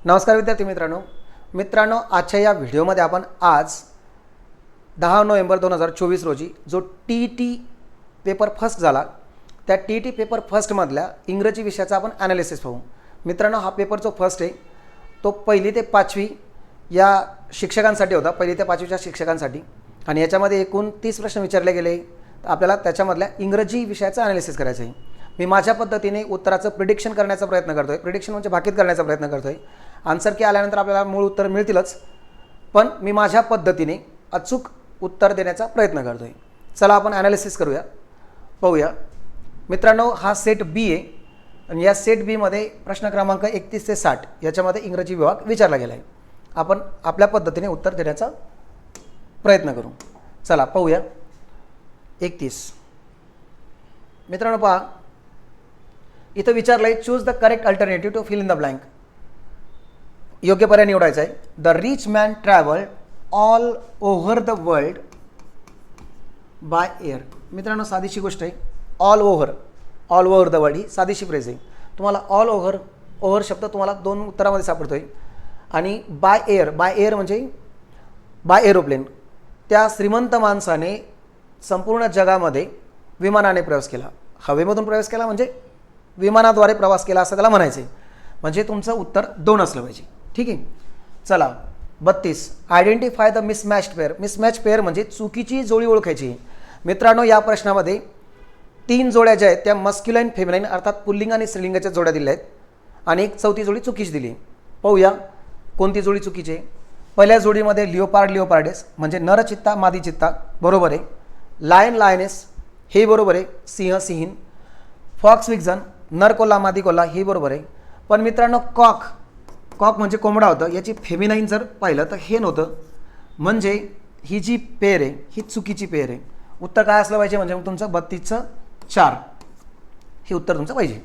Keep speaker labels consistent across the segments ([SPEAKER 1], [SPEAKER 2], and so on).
[SPEAKER 1] नमस्कार विद्यार्थी मित्रांनो आजच्या या व्हिडिओमध्ये आपण आज 10 नोव्हेंबर 2024 रोजी जो TET पेपर फर्स्ट झाला त्या TET पेपर फर्स्टमधल्या इंग्रजी विषयाचा आपण ॲनालिसिस पाहू। मित्रांनो हा पेपर जो फर्स्ट आहे तो पहिली ते पाचवी या शिक्षकांसाठी होता, पहिली ते पाचवीच्या शिक्षकांसाठी, आणि याच्यामध्ये एकूण 30 प्रश्न विचारले गेले। आपल्याला त्याच्यामधल्या इंग्रजी विषयाचं ॲनालिसिस करायचं आहे। मी माझ्या पद्धतीने उत्तराचं प्रिडिक्शन करण्याचा प्रयत्न करतोय, प्रिडिक्शन म्हणजे भाकीत करण्याचा प्रयत्न करतोय। आन्सर की आल्यानंतर आपल्याला मूळ उत्तर मिळतीलच, पण मी माझ्या पद्धतीने अचूक उत्तर देण्याचा प्रयत्न करतोय। चला आपण ॲनालिसिस करूया, पाहूया। मित्रांनो हा सेट बी आहे आणि या सेट बी मध्ये प्रश्न क्रमांक 31 ते 60 याच्यामध्ये इंग्रजी विभाग विचारला गेला आहे। आपण आपल्या पद्धतीने उत्तर देण्याचा प्रयत्न करू। चला पाहूया। 31 मित्रांनो पहा, इथं विचारलंय choose the correct alternative to fill in the blank. योग्य पर्याय निवडायचा आहे। The rich man travelled all over the world by air. मित्रांनो साधीशी गोष्ट आहे, ऑल ओव्हर द वर्ल्ड ही साधीशी फ्रेज आहे। तुम्हाला ऑल ओव्हर शब्द तुम्हाला दोन उत्तरामध्ये सापडतोय, आणि बाय एअर म्हणजे बाय एरोप्लेन। त्या श्रीमंत माणसाने संपूर्ण जगामध्ये विमानाने प्रवास केला, हवेमधून प्रवास केला म्हणजे विमानाद्वारे प्रवास केला असं त्याला म्हणायचं आहे। म्हणजे तुमचं उत्तर 2 असलं पाहिजे, ठीक आहे। चला 32 identify the mismatched pair. Mismatch pair म्हणजे चुकीची जोडी ओळखायची। मित्रांनो या प्रश्नामध्ये 3 जोड्या ज्या आहेत त्या मस्क्युलाइन फेमिनाइन अर्थात पुल्लिंग आणि स्त्रीलिंगाच्या जोड्या दिल्या आहेत, आणि एक चौथी जोडी चुकीची दिली आहे। पाहूया कोणती जोडी चुकीची आहे। पहिल्या जोडीमध्ये लिओपार्डेस म्हणजे नरचित्ता मादीचित्ता बरोबर आहे। लायन लायनेस हे बरोबर आहे। सिंहीण फॉक्स विक्झन नर कोल्हा मादी कोल्हा हे बरोबर आहे। पण मित्रांनो कॉक म्हणजे कोंबडा होतं, याची फेमिनाइन जर पाहिलं तर हे नव्हतं, म्हणजे ही जी पेअर आहे ही चुकीची पेअर आहे। उत्तर काय असलं पाहिजे म्हणजे मग तुमचं 32चं 4 हे उत्तर तुमचं पाहिजे।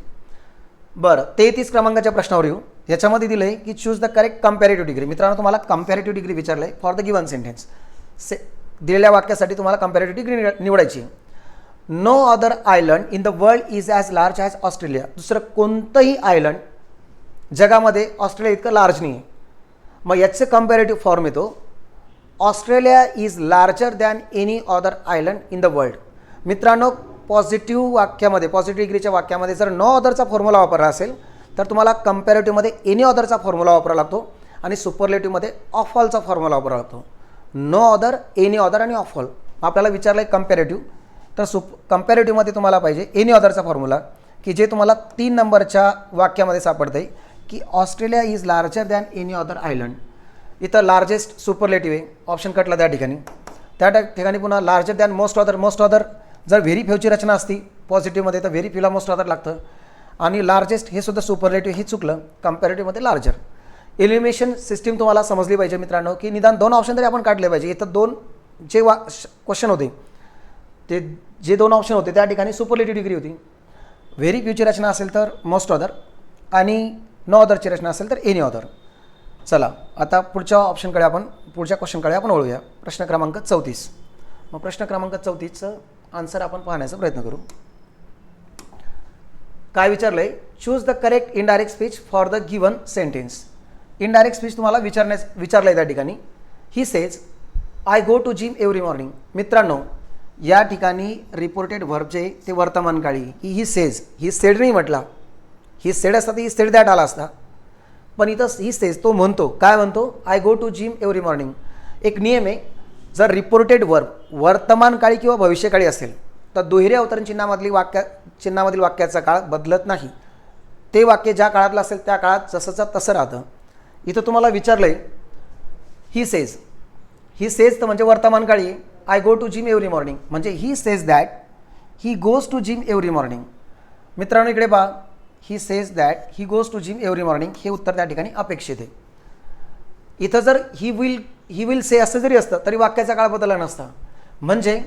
[SPEAKER 1] बरं 33 क्रमांकाच्या प्रश्नावर येऊ। याच्यामध्ये दिलं आहे की choose the correct comparative degree. मित्रांनो तुम्हाला कंपॅरेटिव्ह डिग्री विचारलं आहे फॉर द गिवन सेंटेन्स। दिलेल्या वाक्यासाठी तुम्हाला कंपॅरेटिव्ह डिग्री निवडायची आहे। No other island in the world is as large as Australia. दुसरं कोणतंही आयलंड जगामध्ये ऑस्ट्रेलिया इतकं लार्ज नाही आहे। मग याचं कंपॅरेटिव्ह फॉर्म येतो Australia is larger than any other island in the world. मित्रांनो पॉझिटिव्ह वाक्यामध्ये, पॉझिटिव्ह डिग्रीच्या वाक्यामध्ये जर नो अदरचा फॉर्म्युला वापरला असेल तर तुम्हाला कंपॅरेटिव्हमध्ये एनी अदरचा फॉर्म्युला वापरावा लागतो, आणि सुपरलेटिव्हमध्ये ऑफ ऑलचा फॉर्म्युला वापरावा लागतो। नो अदर, एनी अदर आणि ऑफ ऑल। आपल्याला विचारलं आहे कंपॅरेटिव्ह, तर कंपॅरेटिव्हमध्ये तुम्हाला पाहिजे एनी अदरचा फॉर्म्युला, की जे तुम्हाला 3 नंबरच्या वाक्यामध्ये सापडतं आहे की Australia is larger than any other island. इथं लार्जेस्ट सुपरलेटिव्ह आहे, ऑप्शन कटला त्या ठिकाणी पुन्हा लार्जर दॅन मोस्ट अदर जर व्हेरी फ्यूची रचना असती पॉझिटिव्हमध्ये तर व्हेरी फ्यूला मोस्ट अदर लागतं, आणि लार्जेस्ट हे सुद्धा सुपरलेटिव्ह हे चुकलं, कंपॅरेटिव्हमध्ये लार्जर। एलिमिनेशन सिस्टीम तुम्हाला समजली पाहिजे मित्रांनो, की निदान 2 ऑप्शन तरी आपण काढले पाहिजे। इथं 2 जे क्वेश्चन होते ते जे 2 ऑप्शन होते त्या ठिकाणी सुपरलेटिव्ह डिग्री होती। व्हेरी फ्यूची रचना असेल तर मोस्ट अदर, आणि नो अदरची रचना असेल तर एनी अदर। चला आता पुढच्या क्वेश्चनकडे आपण वळूया। प्रश्न क्रमांक 34। मग प्रश्न क्रमांक 34चं आन्सर आपण पाहण्याचा प्रयत्न करू। काय विचारलंय choose the correct indirect speech for the given sentence. Indirect speech तुम्हाला विचारलंय त्या ठिकाणी। He says I go to gym every morning. मित्रांनो या ठिकाणी रिपोर्टेड व्हर्ब जे ते वर्तमान काळी ही सेड नाही म्हटला, ही सेड असता तर ही सेड दॅट आला असता, पण इथं ही सेज तो म्हणतो, काय म्हणतो, I go to gym every morning. एक नियम आहे, जर रिपोर्टेड वर्ब वर्तमान काळी किंवा भविष्यकाळी असेल तर दुहेरी अवतरण चिन्हामधील वाक्याचा काळ बदलत नाही। ते वाक्य ज्या काळातलं असेल त्या काळात जसंचं तसं राहतं। इथं तुम्हाला विचारलंय ही सेज तर म्हणजे वर्तमान काळी आहे, I go to gym every morning म्हणजे he says that he goes to gym every morning. मित्रांनो इकडे पहा, he says that he goes to gym every morning हे उत्तर त्या ठिकाणी अपेक्षित आहे। इथं जर ही विल से असं जरी असतं तरी वाक्याचा काळ बदलला नसता, म्हणजे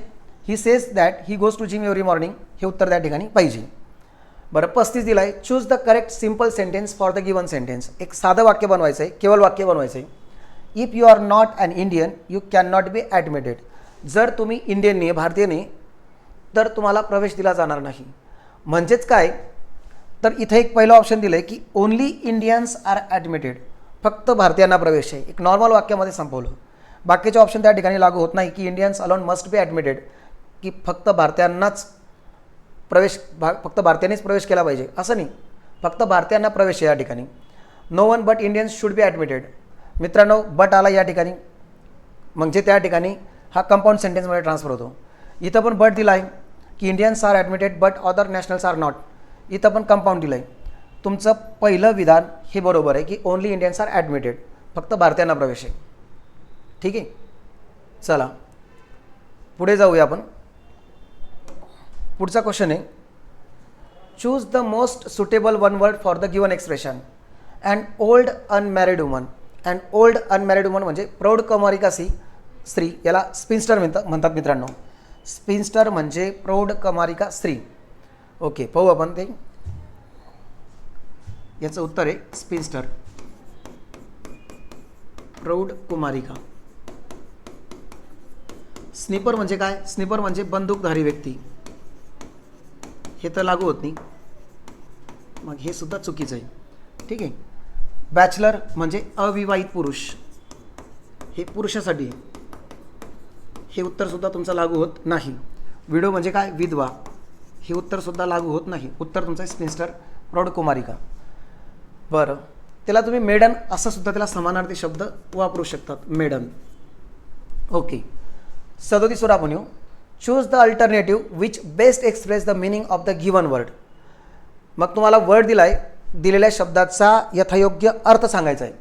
[SPEAKER 1] he says that he goes to gym every morning हे उत्तर त्या ठिकाणी पाहिजे। बरं 35 दिलं आहे choose the correct simple sentence for the given sentence. एक साधं वाक्य बनवायचं आहे, केवळ वाक्य बनवायचं आहे। If you are not an Indian you can not be admitted. जर तुम्ही इंडियन नाही, भारतीय नाही, तर तुम्हाला प्रवेश दिला जाणार नाही। म्हणजेच काय, तर इथे एक पहिलं ऑप्शन दिलं आहे की ओनली इंडियन्स आर ॲडमिटेड, फक्त भारतीयांना प्रवेश आहे, एक नॉर्मल वाक्यामध्ये संपवलं. बाकीचे ऑप्शन त्या ठिकाणी लागू होत नाही की Indians alone must be admitted, की फक्त भारतीयांनाच फक्त भारतीयांनीच प्रवेश केला पाहिजे असं नाही, फक्त भारतीयांना प्रवेश आहे या ठिकाणी. No one but Indians should be admitted. मित्रांनो बट आला या ठिकाणी, म्हणजे त्या ठिकाणी हा कंपाऊंड सेंटेन्समध्ये ट्रान्सफर होतो. इथं पण बट दिला आहे की Indians are admitted but other nationals are not. इथं पण कंपाऊंड दिलं आहे. तुमचं पहिलं विधान हे बरोबर आहे की ओनली इंडियन्स आर ॲडमिटेड, फक्त भारतीयांना प्रवेश आहे. ठीक आहे, चला पुढे जाऊया आपण. पुढचा क्वेश्चन आहे, choose the most suitable one word for the given expression. And old unmarried woman. And old unmarried woman म्हणजे प्रौढ कौमारिका स्त्री, याला स्पिन्स्टर म्हणतात मित्रांनो. स्पिन्स्टर म्हणजे प्रौढ कौमारिका स्त्री. ओके, पाहू आपण ते. याचं उत्तर आहे स्पिन्स्टर, प्रौढ कुमारिका. स्निपर म्हणजे काय? स्निपर म्हणजे बंदूकधारी व्यक्ती. हे तर लागू होत नाही, मग हे सुद्धा चुकीचं आहे. ठीक आहे. बॅचलर म्हणजे अविवाहित पुरुष, हे पुरुषासाठी आहे. हे उत्तरसुद्धा तुमचं लागू होत नाही. विडो म्हणजे काय? विधवा. हे उत्तरसुद्धा लागू होत नाही. उत्तर तुमचं स्पिन्स्टर, प्रौढ कुमारिका. बरं, त्याला तुम्ही मेडन असं सुद्धा त्याला समानार्थी शब्द वापरू शकतात, मेडन. ओके, 37 आपण येऊ. Choose the alternative which best express the meaning of the given word. मग तुम्हाला वर्ड दिला आहे, दिलेल्या शब्दाचा यथायोग्य अर्थ सांगायचा आहे.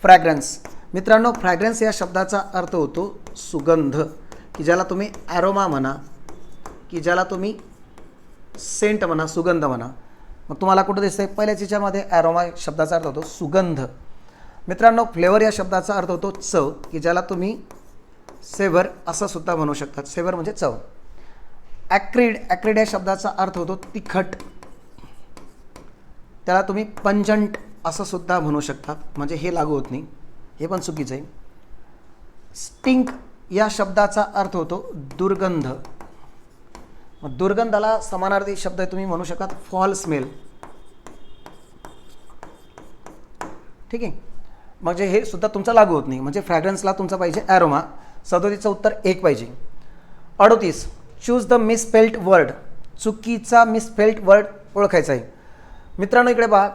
[SPEAKER 1] फ्रॅग्रन्स. मित्रांनो फ्रॅग्रन्स या शब्दाचा अर्थ होतो सुगंध, की ज्याला तुम्ही ॲरोमा म्हणा, की ज्याला तुम्ही सेंट म्हणा, सुगंध म्हणा. मग तुम्हाला कुठं दिसतंय? पहिल्याच याच्यामध्ये ॲरोमा शब्दाचा अर्थ होतो सुगंध. मित्रांनो फ्लेवर या शब्दाचा अर्थ होतो चव, की ज्याला तुम्ही सेवर असं सुद्धा म्हणू शकतात. सेवर म्हणजे चव. ॲक्रिड. ॲक्रिड या शब्दाचा अर्थ होतो तिखट, त्याला तुम्ही पंजंट असं सुद्धा म्हणू शकतात, म्हणजे हे लागू होत नाही, हे पण चुकीचं आहे. स्टिंक या शब्दाचा अर्थ होतो दुर्गंध. मग दुर्गंधाला समानार्थी शब्द तुम्ही म्हणू शकतात फॉल स्मेल. ठीक आहे, म्हणजे हे सुद्धा तुमचं लागू होत नाही, म्हणजे फ्रॅग्रन्सला तुमचं पाहिजे ॲरोमा. 37चं उत्तर 1 पाहिजे. 38 चूज द मिसस्पेल्ड वर्ड. चुकीचा मिसस्पेल्ड वर्ड ओळखायचा आहे. मित्रांनो इकडे पहा,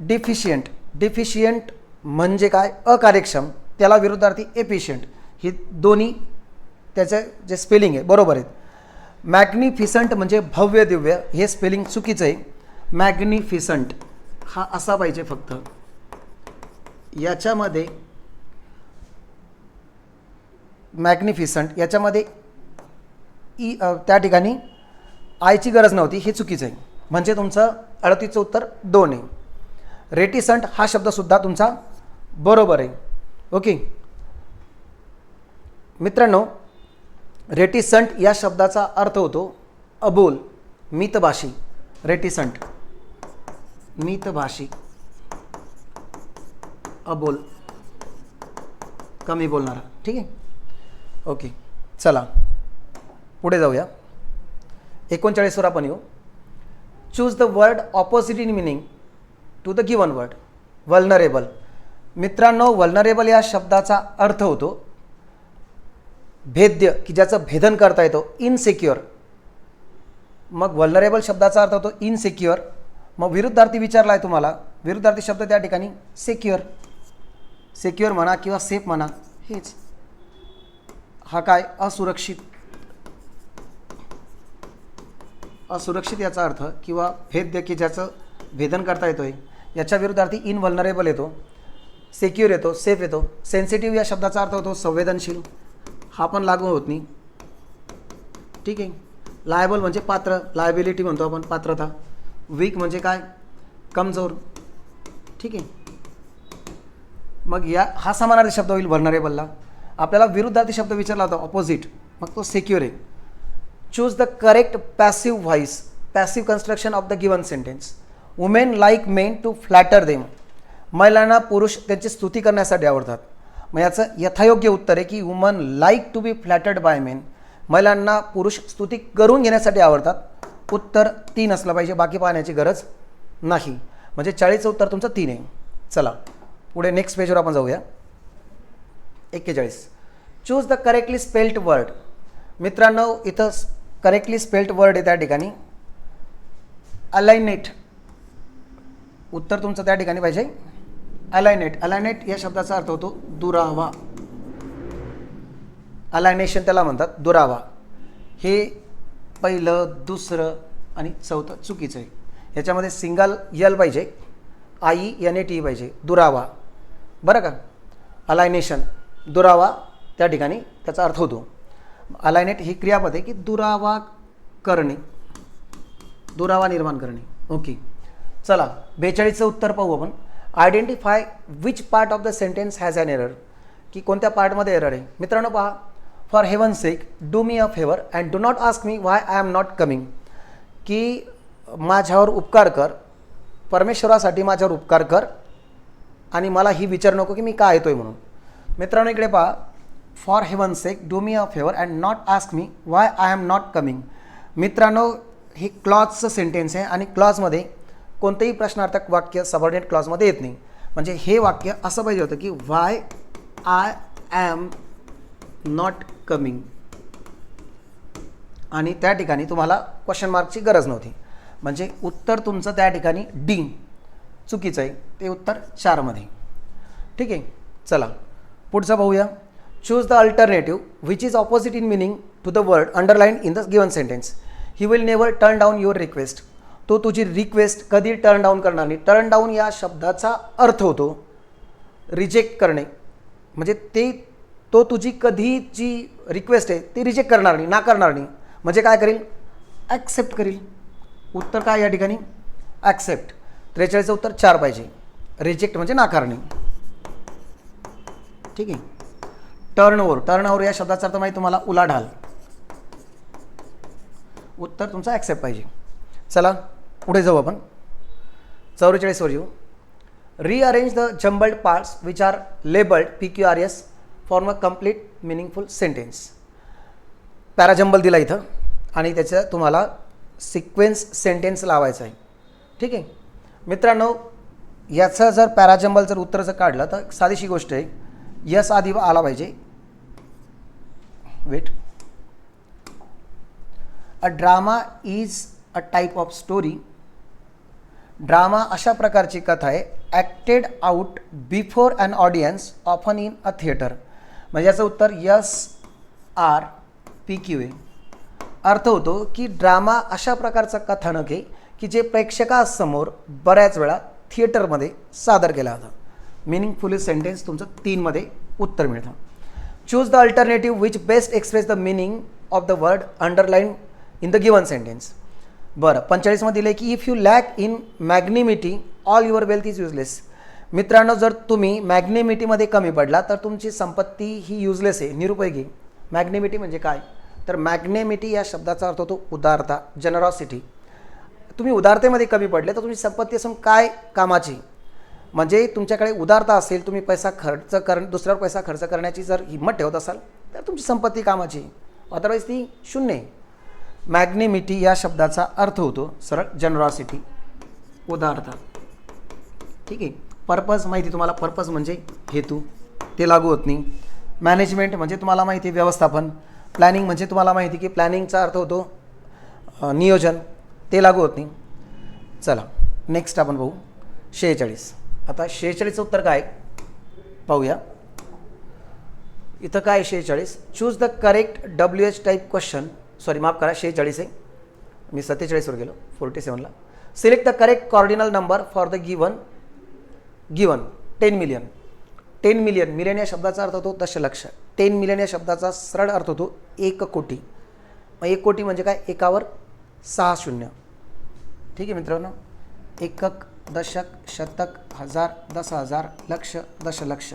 [SPEAKER 1] डिफिशियंट. डिफिशियंट म्हणजे काय? अकार्यक्षम. त्याला विरुद्धार्थी एफिशियंट. ही दोन्ही त्याचे जे स्पेलिंग आहे बरोबर आहेत. मॅग्निफिसंट म्हणजे भव्य दिव्य, हे स्पेलिंग चुकीचं आहे. मॅग्निफिसंट हा असा पाहिजे फक्त. याच्यामध्ये मॅग्निफिसंट याच्यामध्ये त्या ठिकाणी आयची गरज नव्हती, हे चुकीचं आहे. म्हणजे तुमचं 38चं उत्तर 2 आहे. रेटिसंट हा शब्दसुद्धा तुमचा बरोबर आहे. ओके मित्रांनो, रेटिसंट या शब्दाचा अर्थ होतो अबोल, मितभाषी. रेटिसंट मितभाषी, अबोल कमी बोलणारा. ठीक आहे. ओके चला पुढे जाऊया. 39वर आपण येऊ. Choose the word opposite in meaning to the given word. Vulnerable. मित्रांनो वल्नरेबल या शब्दाचा अर्थ होतो भेद्य, की ज्याचं भेदन करता येतो. इनसिक्युअर. मग वल्नरेबल शब्दाचा अर्थ होतो इनसिक्युअर. मग विरुद्धार्थी विचारला आहे तुम्हाला, विरुद्धार्थी शब्द त्या ठिकाणी सिक्युअर. सिक्युअर म्हणा किंवा सेफ म्हणा, हेच. हा काय? असुरक्षित. असुरक्षित याचा अर्थ किंवा भेद्य, की ज्याचं भेदन करता येतोय, याच्या विरुद्धार्थी इनवल्नरेबल येतो, सिक्युअर येतो, सेफ येतो. सेन्सिटिव्ह या शब्दाचा अर्थ होतो संवेदनशील, हा पण लागू होत नाही. ठीक आहे. लायबल म्हणजे पात्र, लायबिलिटी म्हणतो आपण, पात्रता. वीक म्हणजे काय? कमजोर. ठीक आहे. मग हा समानार्थी शब्द होईल व्हल्नरेबलला. आपल्याला विरुद्धार्थी शब्द विचारला होता ऑपोजिट, मग तो सिक्युअर आहे. Choose the correct passive voice. Passive construction of the given sentence. Women like men to flatter them. महिलांना पुरुष त्यांची स्तुती करण्यासाठी आवडतात. मग याचं यथायोग्य उत्तर आहे की woman like to be flattered by men. महिलांना पुरुष स्तुती करून घेण्यासाठी आवडतात. उत्तर 3 असलं पाहिजे, बाकी पाहण्याची गरज नाही. म्हणजे 40चं उत्तर तुमचं 3 आहे. चला पुढे नेक्स्ट पेजवर आपण जाऊया. 41. Choose the correctly spelled word. मित्रांनो इथं करेक्टली स्पेल्ड वर्ड आहे त्या ठिकाणी अलाइनेट. उत्तर तुमचं त्या ठिकाणी पाहिजे अलाइनेट. अलाइनेट या शब्दाचा अर्थ होतो दुरावा. अलायनेशन त्याला म्हणतात, दुरावा. हे पहिलं, दुसरं आणि चौथं चुकीचं आहे. याच्यामध्ये सिंगल यल पाहिजे, INAT पाहिजे, दुरावा. बरं का. अलायनेशन दुरावा त्या ठिकाणी त्याचा अर्थ होतो. अलायनेट ही क्रियापद आहे की दुरावा करणे, दुरावा निर्माण करणे. ओके, चला 42चं उत्तर पाहू आपण. Identify which part of the sentence has an error. की कोणत्या पार्टमध्ये एरर आहे. मित्रांनो पहा, for heaven sake do me a favour and do not ask me why I am not coming. की माझ्यावर उपकार कर, परमेश्वरासाठी माझ्यावर उपकार कर आणि मला ही विचार नको की मी का येतोय म्हणून. मित्रांनो इकडे पहा, for heaven sake do me a favour and not ask me why I am not coming. मित्रांनो हे क्लॉजचं सेंटेन्स आहे आणि क्लॉजमध्ये कोणतेही प्रश्नार्थक वाक्य सबऑर्डिनेट क्लॉजमध्ये येत नाही. म्हणजे हे वाक्य असं पाहिजे होतं की why I am not coming आणि त्या ठिकाणी तुम्हाला क्वेश्चन मार्कची गरज नव्हती. म्हणजे उत्तर तुमचं त्या ठिकाणी डी चुकीचं आहे. ते उत्तर 4 मध्ये. ठीक आहे, चला पुढचं पाहूया. Choose the alternative which is opposite in meaning to the word underline in the given sentence. He will never turn down your request. तो तुझी रिक्वेस्ट कधी टर्न डाऊन करणार नाही. टर्न डाऊन या शब्दाचा अर्थ होतो रिजेक्ट करणे. म्हणजे तो तुझी कधी जी रिक्वेस्ट आहे ती रिजेक्ट करणार नाही, नाकारणार नाही. म्हणजे काय करेल, ॲक्सेप्ट करेल. उत्तर काय या ठिकाणी ॲक्सेप्ट. 43चं उत्तर 4 पाहिजे. रिजेक्ट म्हणजे नाकारणे. ठीक आहे. टर्नओव्हर. टर्नओव्हर या शब्दाचा अर्थ माहिती तुम्हाला उलाढाल. उत्तर तुमचं ॲक्सेप्ट पाहिजे. चला पुढे जाऊ आपण. 44 वर येऊ. Rearrange the jumbled parts which are labelled PQRS form a complete meaningful sentence. Parajumble दिला इथं आणि त्याचं तुम्हाला सिक्वेन्स सेंटेन्स लावायचं आहे. ठीक आहे मित्रांनो, याचं जर पॅराजंबल जर उत्तर जर काढलं तर साधीशी गोष्ट आहे. यस आधी आला पाहिजे. Wait. A drama is a type of story. Drama अशा प्रकारची कथा आहे acted out before an audience often in a theatre. म्हणजे याचं उत्तर SRPQ आहे. अर्थ होतो की ड्रामा अशा प्रकारचं कथानक आहे की जे प्रेक्षकासमोर बऱ्याच वेळा थिएटरमध्ये सादर केला होता. मिनिंगफुल सेंटेन्स तुमचं 3 मध्ये उत्तर मिळतं. Choose the alternative which best express the meaning of the word underline in the given sentence. बरं 45 मध्ये दिलं की if you lack in magnanimity all your wealth is useless. मित्रांनो जर तुम्ही मॅग्निमिटीमध्ये कमी पडला तर तुमची संपत्ती ही युजलेस आहे, निरुपयोगी. मॅग्निमिटी म्हणजे काय, तर मॅग्नेमिटी या शब्दाचा अर्थ होतो उदारता, जनरॉसिटी. तुम्ही उदारतेमध्ये कमी पडले तर तुमची संपत्ती असून काय कामाची. म्हणजे तुमच्याकडे उदारता असेल, तुम्ही पैसा खर्च दुसऱ्यावर पैसा खर्च करण्याची जर हिंमत ठेवत असाल तर तुमची संपत्ती कामाची, अदरवाईज ती शून्य आहे. मॅग्नेमिटी या शब्दाचा अर्थ होतो सरळ जनरॉसिटी, उदारता. ठीक आहे. पर्पज माहिती तुम्हाला, पर्पज म्हणजे हेतू, ते लागू होत नाही. मॅनेजमेंट म्हणजे तुम्हाला माहिती व्यवस्थापन. प्लॅनिंग म्हणजे तुम्हाला माहिती की प्लॅनिंगचा अर्थ होतो नियोजन, ते लागू होत नाही. चला नेक्स्ट आपण पाहू 46. आता 46चं उत्तर काय पाहूया. इथं काय 46. Choose the correct WH type question. Sorry माफ करा, 46 आहे, मी 47वर गेलो, 47ला. Select the correct cardinal number for the given 10 million. 10 million, million या शब्दाचा अर्थ होतो दशलक्ष. 10 मिलियन या शब्दाचा सरळ अर्थ होतो 1 कोटी. मग 1 कोटी म्हणजे काय, एकावर 6 शून्य. ठीक आहे मित्रांनो. एकक, दशक, शतक, हजार, 10,000, लक्ष, दशलक्ष,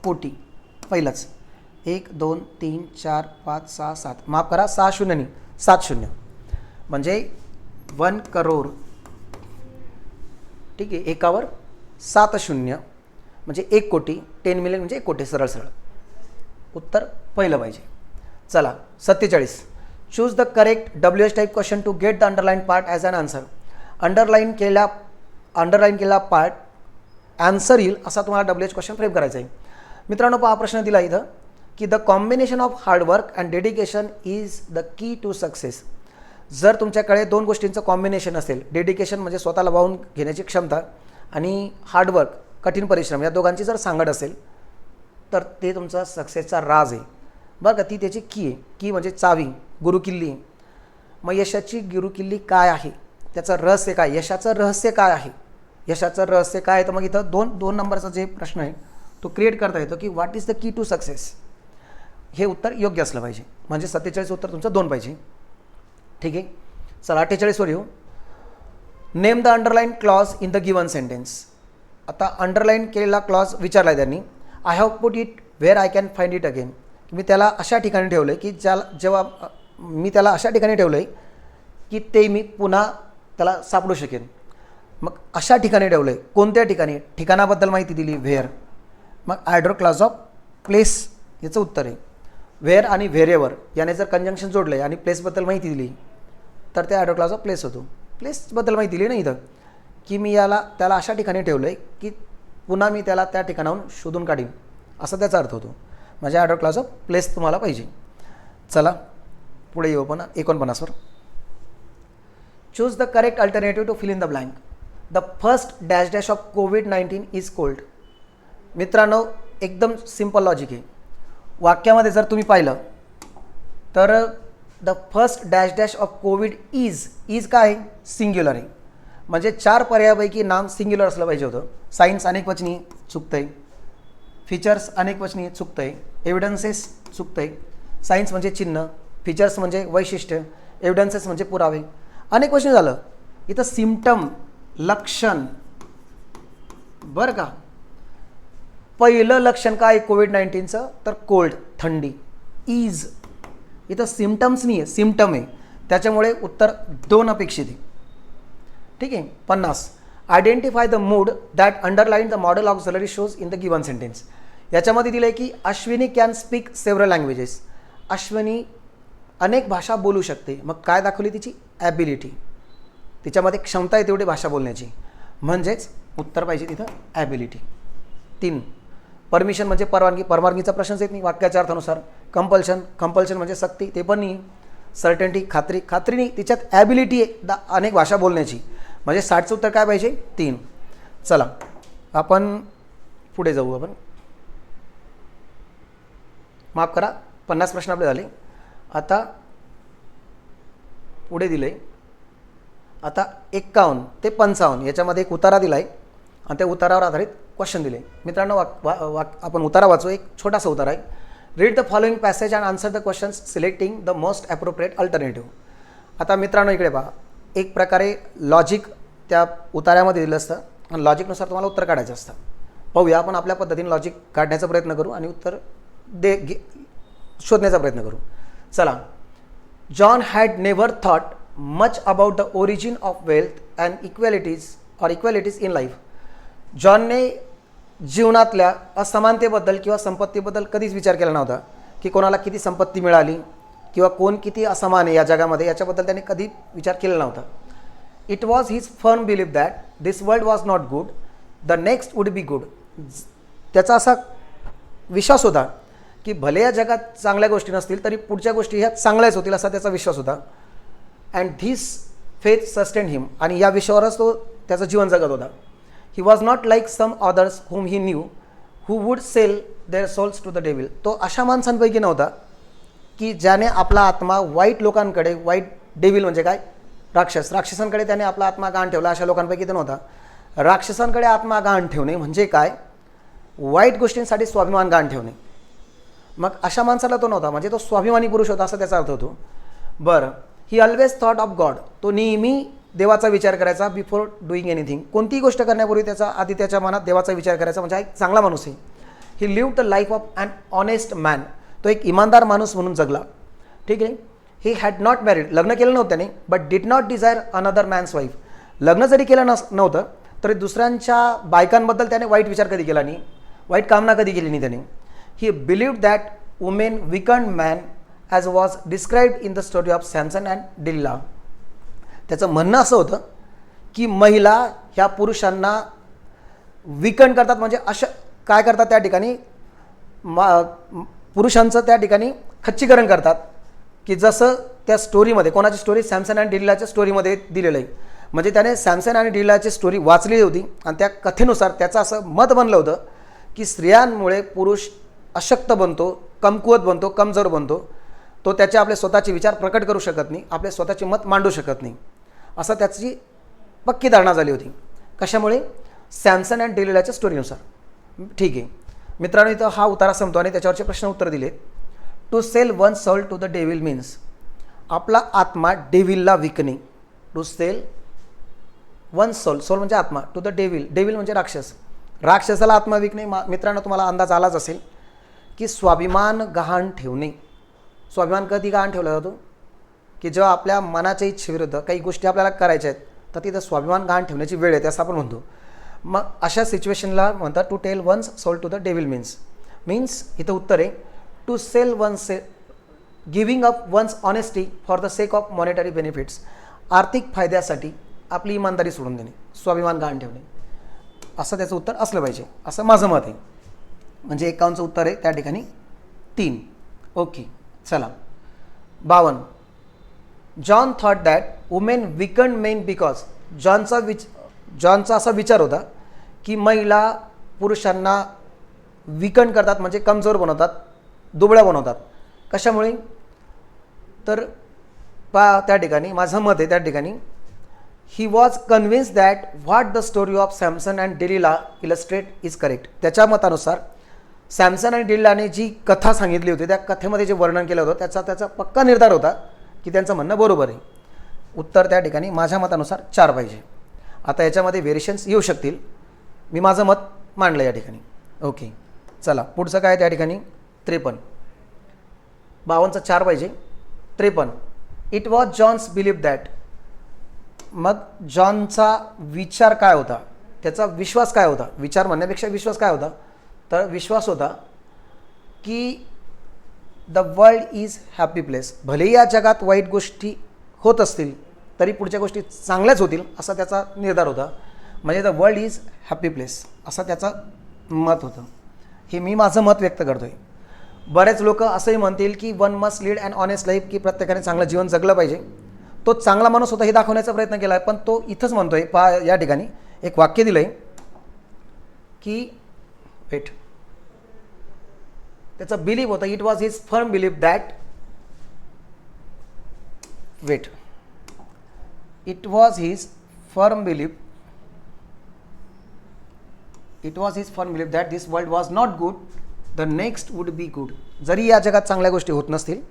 [SPEAKER 1] कोटी. पहिलंच 1 2 3 4 5 6 7, माफ करा 6 शून्य नाही 7 शून्य, म्हणजे 1 करोड. ठीक आहे. एकावर 7 शून्य म्हणजे 1 कोटी. 10 मिलियन म्हणजे 1 कोटी. सरळ सरळ उत्तर पहिलं पाहिजे. चला 47. Choose the correct WH type question to get the underline part as an answer. Underline केला पार्ट आन्सर येईल असा तुम्हाला WH क्वेश्चन फ्रेम करायचा आहे. मित्रांनो पहा प्रश्न दिला इथं की the combination of hard work and dedication is the key to success. जर तुमच्याकडे दोन गोष्टींचं कॉम्बिनेशन असेल, डेडिकेशन म्हणजे स्वतःला वाहून घेण्याची क्षमता आणि हार्डवर्क कठीण परिश्रम, या दोघांची जर सांगड असेल तर ते तुमचा सक्सेसचा राज आहे बरं का. ती त्याची की आहे. की म्हणजे चावी, गुरुकिल्ली आहे. मग यशाची गुरुकिल्ली काय आहे, त्याचं रहस्य काय, यशाचं रहस्य काय आहे, यशाचं रहस्य काय आहे. तर मग इथं दोन नंबरचा जे प्रश्न आहे तो क्रिएट करता येतो की what is the key to success. हे उत्तर योग्य असलं पाहिजे. म्हणजे 47 उत्तर तुमचं 2 पाहिजे. ठीक आहे. चला 48 वर येऊ. Name the underline clause in the given sentence. आता अंडरलाईन केलेला क्लॉज विचारला आहे त्यांनी. I have put it where I can find it again. मी त्याला अशा ठिकाणी ठेवलं आहे की जेव्हा मी त्याला अशा ठिकाणी ठेवलं आहे की ते मी पुन्हा त्याला सापडू शकेन. मग अशा ठिकाणी ठेवलं आहे. कोणत्या ठिकाणी, ठिकाणाबद्दल माहिती दिली व्हेअर. मग आयड्रो क्लॉज ऑफ प्लेस याचं उत्तर आहे. व्हेअर आणि व्हेरेवर याने जर कंजंक्शन जोडलं आहे आणि प्लेसबद्दल माहिती दिली तर ते आयड्रो क्लॉज ऑफ प्लेस होतो. प्लेसबद्दल माहिती दिली ना इथं की मी त्याला अशा ठिकाणी ठेवलं आहे की पुन्हा मी त्याला त्या ठिकाणाहून शोधून काढीन, असा त्याचा अर्थ होतो. म्हणजे आयड्रो क्लॉज ऑफ प्लेस तुम्हाला पाहिजे. चला पुढे येऊ पण 49 वर. Choose the correct alternative to fill in the blank. The first dash dash of कोविड-19 इज कोल्ड. मित्रांनो एकदम सिम्पल लॉजिक आहे. वाक्यामध्ये जर तुम्ही पाहिलं तर the first dash dash of Covid is काय आहे, सिंग्युलर आहे. म्हणजे 4 पर्यायापैकी नाम सिंग्युलर असलं पाहिजे होतं. सायन्स अनेकवचनी चुकतं आहे, फीचर्स अनेकवचनी चुकतं आहे, एव्हिडन्सेस चुकतं आहे. सायन्स म्हणजे चिन्ह, फीचर्स म्हणजे वैशिष्ट्य, एव्हिडन्सेस म्हणजे पुरावे. अनेकवचनी झालं. इथं सिम्पटम लक्षण बरं का. पहिलं लक्षण काय कोविड-19चं तर कोल्ड, थंडी. इज इथं सिम्पटम्स नाही आहे, सिम्पटम आहे. त्याच्यामुळे उत्तर 2 अपेक्षित आहे. ठीक आहे. 50. Identify the mood that underline the modal auxiliary shows in the given sentence. याच्यामध्ये दिलं आहे की Ashwini can speak several languages. Ashwini अनेक भाषा बोलू शकते. मग काय दाखवली तिची ॲबिलिटी, तिच्यामध्ये क्षमता आहे तेवढी भाषा बोलण्याची. म्हणजेच उत्तर पाहिजे तिथं ॲबिलिटी. 3. परमिशन म्हणजे परवानगी, परवानगीचा प्रश्नच येत नाही वाक्याच्या अर्थानुसार. कंपल्शन म्हणजे सक्ती, ते पण नाही. सर्टन्टी खात्री नाही, तिच्यात ॲबिलिटी आहे अनेक भाषा बोलण्याची. म्हणजे 60चं उत्तर काय पाहिजे 3. चला आपण पुढे जाऊ. आपण माफ करा 50 प्रश्न आपले झाले. आता पुढे दिलं आहे. आता 51 ते 55 याच्यामध्ये एक उतारा दिला आहे आणि त्या उतारावर आधारित क्वेश्चन दिले. मित्रांनो आपण उतारा वाचू. एक छोटासा उतारा आहे. Read the following passage and answer the questions selecting the most appropriate alternative. आता मित्रांनो इकडे पहा. एक प्रकारे लॉजिक त्या उतार्यामध्ये दिलं असतं आणि लॉजिकनुसार तुम्हाला उत्तर काढायचं असतं. पाहूया आपण आपल्या पद्धतीने लॉजिक काढण्याचा प्रयत्न करू आणि उत्तर शोधण्याचा प्रयत्न करू. चला. John had never thought much about the origin of wealth and inequalities in life. जॉनने जीवनातल्या असमानतेबद्दल किंवा संपत्तीबद्दल कधीच विचार केला नव्हता की कोणाला किती संपत्ती मिळाली किंवा कोण किती असमान आहे या जगामध्ये, याच्याबद्दल त्याने कधी विचार केलेला नव्हता. It was his firm belief that this world was not good, the next would be good. त्याचा असा विश्वास होता की भले या जगात चांगल्या गोष्टी नसतील तरी पुढच्या गोष्टी ह्या चांगल्याच होतील, असा त्याचा विश्वास होता. And this faith sustain him. आणि या विश्वावरच तो त्याचं जीवन जगत होता. He was not like some others whom he knew who would sell their souls to the devil. तो अशा माणसांपैकी नव्हता की ज्याने आपला आत्मा वाईट लोकांकडे, वाईट डेव्हिल म्हणजे काय राक्षसांकडे त्याने आपला आत्मा गहाण ठेवला, अशा लोकांपैकी तो नव्हता. राक्षसांकडे आत्मा गहाण ठेवणे म्हणजे काय, वाईट गोष्टींसाठी स्वाभिमान गहाण ठेवणे. मग अशा माणसाला तो नव्हता, म्हणजे तो स्वाभिमानी पुरुष होता असा त्याचा अर्थ होतो. बरं. ही ऑलवेज थॉट ऑफ गॉड. तो नेहमी देवाचा विचार करायचा बिफोर डुईंग एनिथिंग. कोणतीही गोष्ट करण्यापूर्वी त्याचा आधी त्याच्या मनात देवाचा विचार करायचा. म्हणजे हा एक चांगला माणूस आहे. He lived the life of an honest man. तो एक इमानदार माणूस म्हणून जगला. ठीक आहे. He had not married. लग्न केलं नव्हतं त्याने, but did not desire another man's wife. लग्न जरी केलं नव्हतं तरी दुसऱ्यांच्या बायकांबद्दल त्याने वाईट विचार कधी केला नाही, वाईट कामना कधी केली नाही त्याने. He believed that women weakened man as was described in the story of Samson and Delilah. त्याचं म्हणणं असं होतं की महिला ह्या पुरुषांना विकन करतात म्हणजे अशा काय करतात त्या ठिकाणी पुरुषांचं त्या ठिकाणी खच्चीकरण करतात की जसं त्या स्टोरीमध्ये कोणाची स्टोरी सॅमसन आणि डिलिलाच्या स्टोरीमध्ये दिलेलं आहे. म्हणजे त्याने सॅमसन आणि डिलिलाची स्टोरी वाचली होती आणि त्या कथेनुसार त्याचं असं मत बनलं होतं की स्त्रियांमुळे पुरुष अशक्त बनतो, कमकुवत बनतो, कमजोर बनतो, तो त्याचे आपले स्वतःचे विचार प्रकट करू शकत नाही, आपले स्वतःचे मत मांडू शकत नाही, असं त्याची पक्की धारणा झाली होती. कशामुळे? सॅमसन अँड डिलिलाच्या स्टोरीनुसार. ठीक आहे मित्रांनो, इथं हा उतारा संपतो आणि त्याच्यावरचे प्रश्न उत्तर दिले. To sell one soul to the devil means आपला आत्मा डेव्हिलला विकणे. To sell one soul, soul म्हणजे आत्मा, टू द डेव्हिल, डेव्हिल म्हणजे राक्षस, राक्षसाला आत्मा विकणे. मित्रांनो तुम्हाला अंदाज आलाच असेल की स्वाभिमान गहाण ठेवणे. स्वाभिमान कधी गहाण ठेवला जातो? की जेव्हा आपल्या मनाच्या इच्छेविरुद्ध काही गोष्टी आपल्याला करायच्या आहेत तर तिथं स्वाभिमान गहाण ठेवण्याची वेळ येते असं आपण म्हणतो. मग अशा सिच्युएशनला म्हणतात to tell one's soul to the devil means इथं उत्तर आहे to sell one's giving up one's honesty for the sake of monetary benefits. आर्थिक फायद्यासाठी आपली इमानदारी सोडून देणे, स्वाभिमान गहाण ठेवणे, असं त्याचं उत्तर असलं पाहिजे असं माझं मत आहे. म्हणजे 51चं उत्तर आहे त्या ठिकाणी 3. ओके चला 52. John thought that women weakened men because. जॉनचा असा विचार होता की महिला पुरुषांना विकंड करतात म्हणजे कमजोर बनवतात, दुबळ्या बनवतात. कशामुळे? तर त्या ठिकाणी माझं मत आहे त्या ठिकाणी he was convince that what the story of Samson and Delilah illustrate is correct. त्याच्या मतानुसार सॅमसन आणि डिलिलाने जी कथा सांगितली होती त्या कथेमध्ये जे वर्णन केलं होतं त्याचा पक्का निर्धार होता की त्यांचं म्हणणं बरोबर आहे. उत्तर त्या ठिकाणी माझ्या मतानुसार 4 पाहिजे. आता याच्यामध्ये व्हेरिएशन्स येऊ शकतील, मी माझं मत मांडलं या ठिकाणी. ओके चला पुढचं काय त्या ठिकाणी 53. 52चं 4 पाहिजे. 53. It was John's believe that. मग जॉनचा विचार काय होता, त्याचा विश्वास काय होता? विचार म्हणण्यापेक्षा विश्वास काय होता? तर विश्वास होता की the world is happy place. भलेही या जगात वाईट गोष्टी होत असतील तरी पुढच्या गोष्टी चांगल्याच होतील असा त्याचा निर्धार होता. म्हणजे the world is happy place असं त्याचं मत होतं. हे मी माझं मत व्यक्त करतो आहे. बरेच लोक असंही म्हणतील की one must lead and honest life, की प्रत्येकाने चांगलं जीवन जगलं पाहिजे. तो चांगला माणूस होता हे दाखवण्याचा प्रयत्न केला आहे, पण तो इथंच म्हणतो आहे पहा या ठिकाणी एक वाक्य दिलं आहे की वेट, त्याचा बिलीफ होता it was his firm belief that wait it was his firm belief that this world was not good the next would be good. जरी या जगात चांगल्या गोष्टी होत नसतील,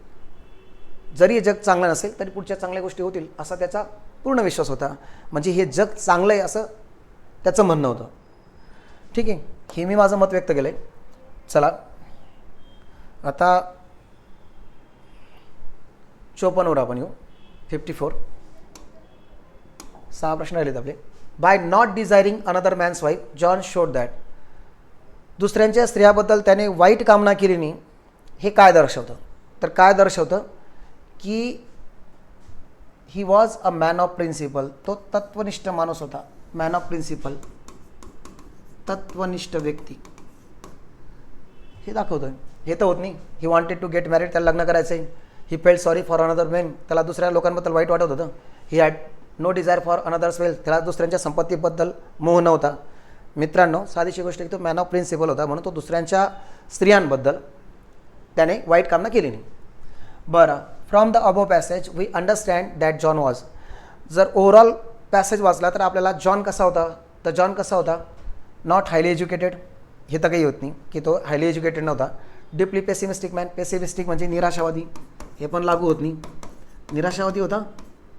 [SPEAKER 1] जरी हे जग चांगलं नसेल तरी पुढच्या चांगल्या गोष्टी होतील असा त्याचा पूर्ण विश्वास होता. म्हणजे हे जग चांगलं आहे असं त्याचं म्हणणं होतं. ठीक आहे, हे मी माझं मत व्यक्त केलं आहे. चला आता 54वर आपण येऊ. 54. 6 प्रश्न राहिलेत आपले. By not desiring another man's wife John showed that. दुसऱ्यांच्या स्त्रियाबद्दल त्याने वाईट कामना केली नाही हे काय दर्शवतं? तर काय दर्शवतं की he was a man of principle. तो तत्वनिष्ठ माणूस होता. मॅन ऑफ प्रिन्सिपल, तत्वनिष्ठ व्यक्ती हे दाखवतोय. हे तर होत नाही. He wanted to get married, त्याला लग्न करायचं आहे. He felt sorry for another men, त्याला दुसऱ्या लोकांबद्दल वाईट वाटत होतं. He had no desire for another's wealth, त्याला दुसऱ्यांच्या संपत्तीबद्दल मोह नव्हता. मित्रांनो साधीशी गोष्ट की तो मॅन ऑफ प्रिन्सिपल होता म्हणून तो दुसऱ्यांच्या स्त्रियांबद्दल त्याने वाईट कामना केली नाही. बरं, from the above passage we understand that John was. जर ओव्हरऑल पॅसेज वाचला तर आपल्याला जॉन कसा होता, तर जॉन कसा होता? नॉट हायली एज्युकेटेड, हे तर काही होत नाही की तो हायली एज्युकेटेड नव्हता. डीपली पेसिमिस्टिक मॅन, पेसिमिस्टिक म्हणजे निराशावादी, हे पण लागू होत नाही. निराशावादी होता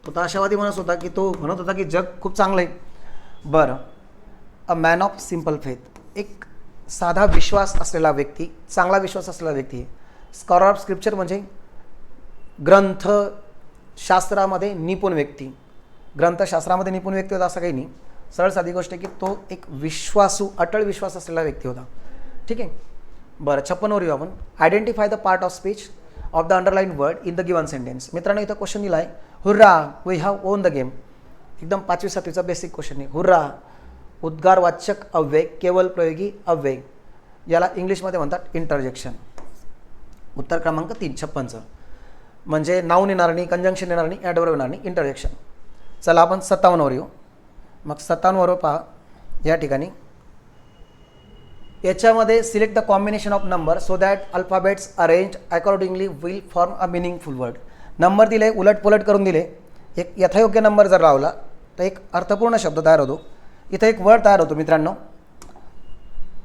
[SPEAKER 1] तो, तर आशावादी म्हणत होता की तो म्हणत होता की जग खूप चांगलं आहे. बरं, अ मॅन ऑफ सिम्पल फेथ, एक साधा विश्वास असलेला व्यक्ती, चांगला विश्वास असलेला व्यक्ती आहे. स्कॉलर ऑफ स्क्रिप्चर म्हणजे ग्रंथशास्त्रामध्ये निपुण व्यक्ती. ग्रंथशास्त्रामध्ये निपुण व्यक्ती होता असं काही नाही. सरळ साधी गोष्ट आहे की तो एक विश्वासू, अटळ विश्वास असलेला व्यक्ती होता. ठीक आहे. बरं, 56वर येऊ आपण. Identify the part of speech of the underline word in the given sentence. मित्रांनो इथं क्वेश्चन दिला आहे, hurrah we have won the game. एकदम 5वी 7वीचा बेसिक क्वेश्चन आहे. हुर्रा उद्गारवाचक अव्यय, केवळ प्रयोगी अव्यय, याला इंग्लिशमध्ये म्हणतात इंटरजेक्शन. उत्तर क्रमांक 3 56. म्हणजे नाऊन येणार नाही, कंजंक्शन येणार नाही, ॲडवर्ब येणार नाही, इंटरजेक्शन. चला आपण 57 वर येऊ. मग 57 वर पहा या ठिकाणी याच्यामध्ये select the combination of number so that alphabets arrange accordingly will form a meaningful word. Number दिले, उलटपुलट करून दिले, एक यथायोग्य नंबर जर लावला तर एक अर्थपूर्ण शब्द तयार होतो. इथं एक वर्ड तयार होतो मित्रांनो,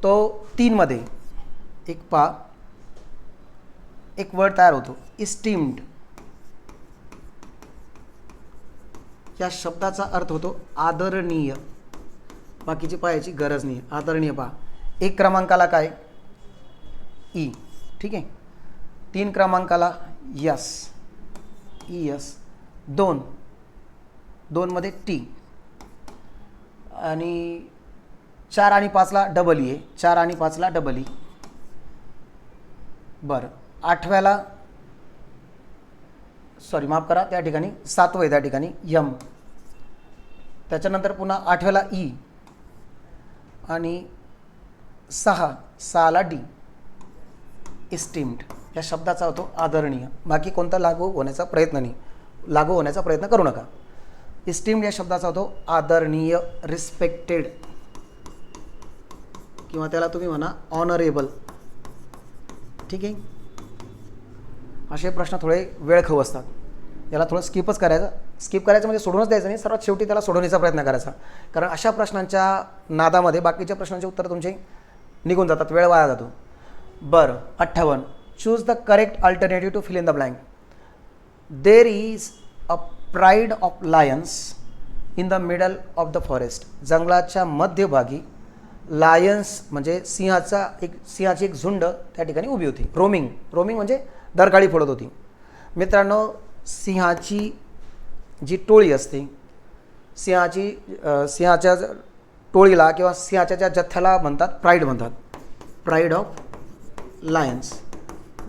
[SPEAKER 1] तो 3 मध्ये एक पहा एक वर्ड तयार होतो इस्टीम्ड. या शब्दाचा अर्थ होतो आदरणीय. बाकीची पाहायची गरज नाही. आदरणीय पहा. 1 क्रमांकाला काय ई, ठीक आहे. 3 क्रमांकाला यस, ई यस. 2 मध्ये टी. आणि 4 आणि 5ला डबल ई आहे. 4 आणि 5ला डबल ई. बरं 8व्याला सॉरी माफ करा, त्या ठिकाणी 7वं आहे, त्या ठिकाणी यम. त्याच्यानंतर पुन्हा 8व्याला ई आणि 6ला डी. इस्टीम्ड या शब्दाचा होतो आदरणीय. बाकी कोणता लागू होण्याचा प्रयत्न नाही, लागू होण्याचा प्रयत्न करू नका. इस्टीम्ड या शब्दाचा होतो आदरणीय, रिस्पेक्टेड, किंवा त्याला तुम्ही म्हणा ऑनरेबल. ठीक आहे. असे प्रश्न थोडे वेळखाऊ असतात, याला थोडं स्किप करायचं म्हणजे सोडूनच द्यायचं नाही, सर्वात शेवटी त्याला सोडवण्याचा प्रयत्न करायचा. कारण अशा प्रश्नांच्या नादामध्ये बाकीच्या प्रश्नांचे उत्तर तुमचे निघून जातात, वेळ वाया जातो. बरं 58. Choose the correct alternative to fill in the blank. There is a pride of lions in the middle of the forest. जंगलाच्या मध्यभागी लायन्स म्हणजे सिंहाची एक झुंड त्या ठिकाणी उभी होती. रोमिंग म्हणजे दरकाळी फोडत होती. मित्रांनो, सिंहाची जी टोळी असते, सिंहाच्या टोळीला किंवा सिंहाच्या ज्या जथ्याला म्हणतात प्राईड म्हणतात, प्राईड ऑफ लायन्स.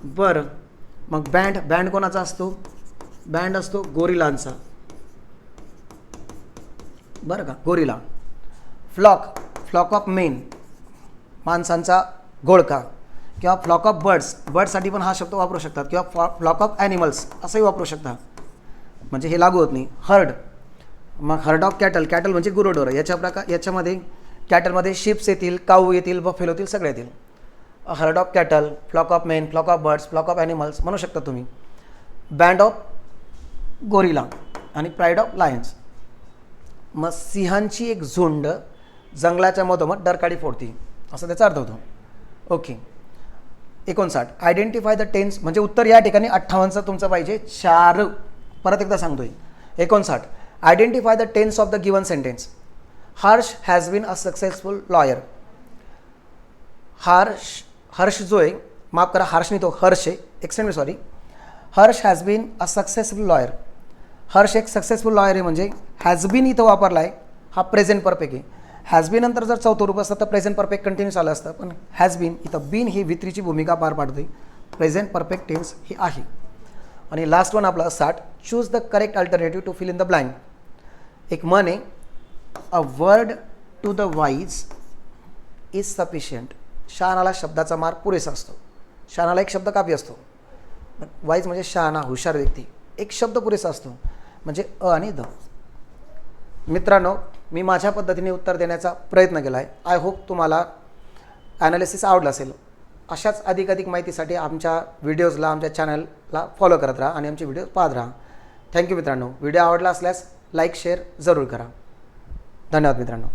[SPEAKER 1] बरं मग बँड कोणाचा असतो? बँड असतो गोरिलांचा. बरं का, गोरिला. फ्लॉक ऑफ मेन, माणसांचा घोळका, किंवा फ्लॉक ऑफ बर्ड्ससाठी पण हा शब्द वापरू शकतात, किंवा फ्लॉक ऑफ ॲनिमल्स असंही वापरू शकता, म्हणजे हे लागू होत नाही. हर्ड, मग हर्ड ऑफ कॅटल म्हणजे गुरंढोरं. याच्यामध्ये कॅटलमध्ये शिप्स येतील, काऊ येतील, बफेलो येतील, सगळे येतील. Herd of cattle, flock of men, flock of birds, flock of animals म्हणू शकता तुम्ही. बँड ऑफ गोरिला आणि प्राईड ऑफ लायन्स. मग सिंहांची एक झुंड जंगलाच्या मधोमध डरकाळी फोडती, असं त्याचा अर्थ होतो. ओके. 59. आयडेंटिफाय द टेन्स, म्हणजे उत्तर या ठिकाणी 58चं तुमचं पाहिजे 4. परत एकदा सांगतोय. 59. Identify the tense of the given sentence. Harsh has been a successful lawyer. Harsh जो आहे, माफ करा, हर्ष नाही, तो हर्ष आहे, extend sorry. Harsh has been a successful lawyer. Harsh एक सक्सेसफुल लॉयर आहे, म्हणजे हॅज बीन इथं वापरला आहे, हा प्रेझेंट परफेक्ट आहे. हॅज बीन नंतर जर चौथं रूप असतं तर प्रेझेंट परफेक्ट कंटिन्यूस आलं असतं, पण हॅज बीन इथं बीन ही वित्रीची भूमिका पार पाडते. प्रेझेंट परफेक्ट टेन्स ही आहे. आणि लास्ट वन आपला 60. Choose the correct alternative to fill in the blank. एक म्हण आहे, a word to the wise is sufficient. शहाणाला शब्दाचा मार पुरेसा असतो. शहाणाला एक शब्द काफी असतो. वाईज म्हणजे शहाणा, हुशार व्यक्ती, एक शब्द पुरेसा असतो, म्हणजे अ आणि द. मित्रांनो, मी माझ्या पद्धतीने उत्तर देण्याचा प्रयत्न केला आहे. आय होप तुम्हाला ॲनालिसिस आवडलं असेल. अशाच अधिकाधिक माहितीसाठी आमच्या व्हिडिओजला, आमच्या चॅनलला फॉलो करत राहा आणि आमचे व्हिडिओ पाहत राहा. थँक्यू मित्रांनो. व्हिडिओ आवडला असल्यास लाईक शेअर जरूर करा. धन्यवाद मित्रांनो.